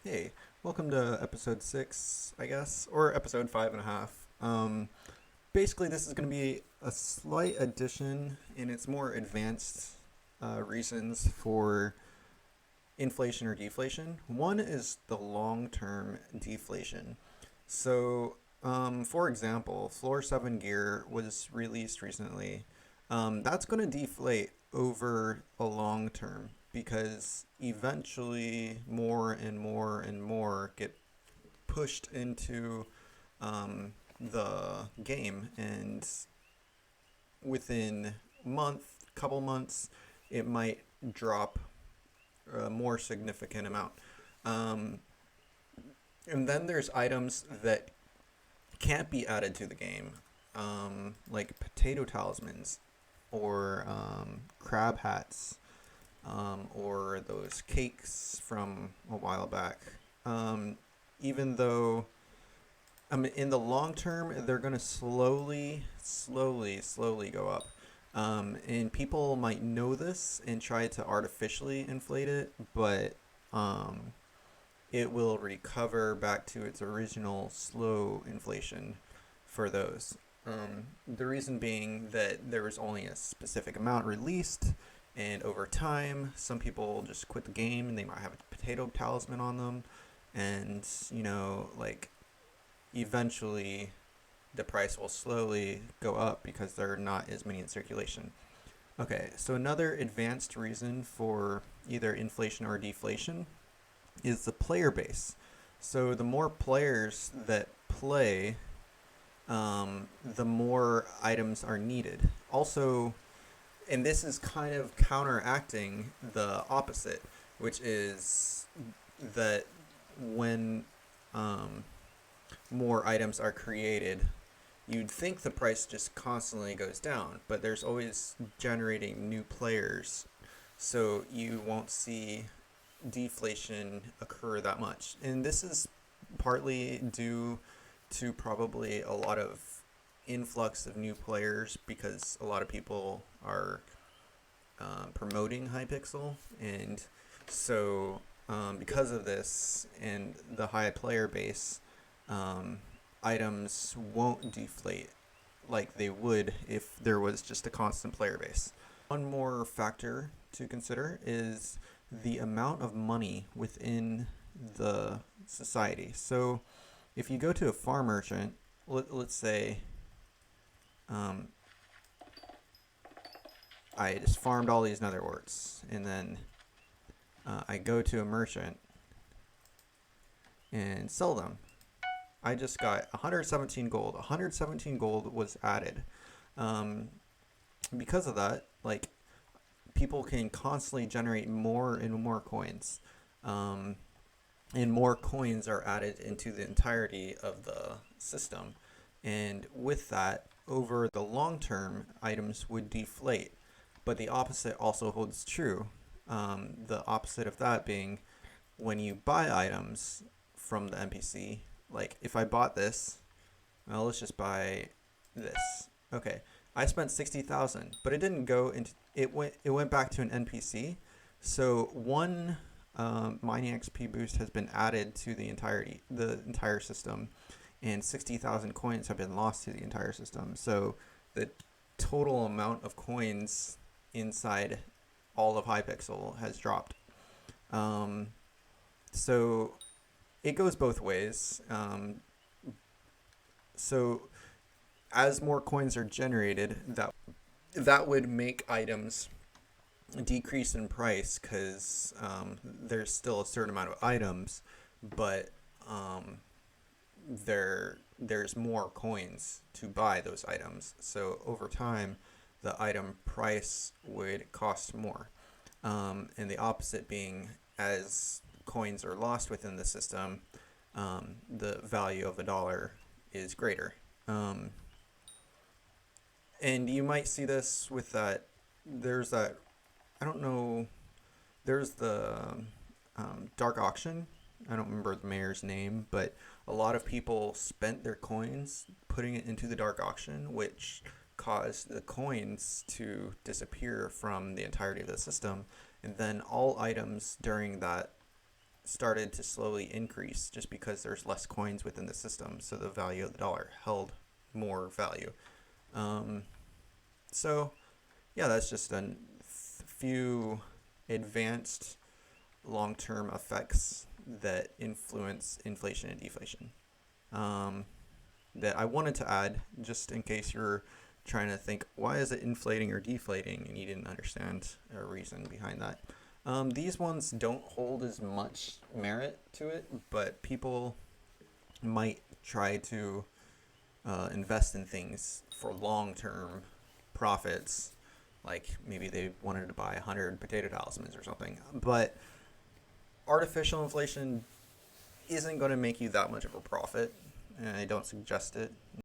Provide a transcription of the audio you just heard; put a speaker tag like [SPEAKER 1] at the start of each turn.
[SPEAKER 1] Hey, welcome to episode 6, I guess, or episode 5.5. Basically, this is going to be a slight addition, and it's more advanced reasons for inflation or deflation. One is the long term deflation. So, for example, Floor 7 gear was released recently. That's going to deflate over a long term because eventually more and more and more get pushed into the game, and within a month, couple months, it might drop a more significant amount. Um, and then there's items that can't be added to the game, like potato talismans or crab hats, or those cakes from a while back. Even though in the long term, they're going to slowly go up. And people might know this and try to artificially inflate it, but um, it will recover back to its original slow inflation for those. The reason being that there was only a specific amount released, and over time, some people just quit the game and they might have a potato talisman on them, and like eventually the price will slowly go up because there are not as many in circulation. Okay, so another advanced reason for either inflation or deflation is the player base. So the more players that play, the more items are needed. Also, and this is kind of counteracting the opposite, which is that when um, more items are created, you'd think the price just constantly goes down, but there's always generating new players, so you won't see deflation occur that much. And this is partly due to probably a lot of influx of new players because a lot of people are promoting Hypixel, and so because of this and the high player base, um, items won't deflate like they would if there was just a constant player base. One more factor to consider is the amount of money within the society. So if you go to a farm merchant, let's say um, I just farmed all these nether warts, and then I go to a merchant and sell them. I just got 117 gold. 117 gold was added. Um, because of that, like, people can constantly generate more and more coins. Um, and more coins are added into the entirety of the system. And with that, over the long term, items would deflate. But the opposite also holds true. The opposite of that being when you buy items from the NPC, like if I bought this, well, let's just buy this. Okay, I spent 60,000, but it didn't go into it went back to an NPC. So one mining XP boost has been added to the entire system, and 60,000 coins have been lost to the entire system. So the total amount of coins inside all of Hypixel has dropped. Um, so it goes both ways. So as more coins are generated, that would make items decrease in price because there's still a certain amount of items, but there's more coins to buy those items. So over time, the item price would cost more. And the opposite being, as coins are lost within the system, the value of a dollar is greater. And you might see this with that. There's that. I don't know. There's the dark auction. I don't remember the mayor's name, but a lot of people spent their coins putting it into the dark auction, which caused the coins to disappear from the entirety of the system. And then all items during that started to slowly increase just because there's less coins within the system, so the value of the dollar held more value. Um, so yeah, that's just a few advanced long-term effects that influence inflation and deflation, that I wanted to add just in case you're trying to think, why is it inflating or deflating, and you didn't understand a reason behind that. These ones don't hold as much merit to it, but people might try to invest in things for long-term profits, like maybe they wanted to buy 100 potato talismans or something. But artificial inflation isn't going to make you that much of a profit, and I don't suggest it.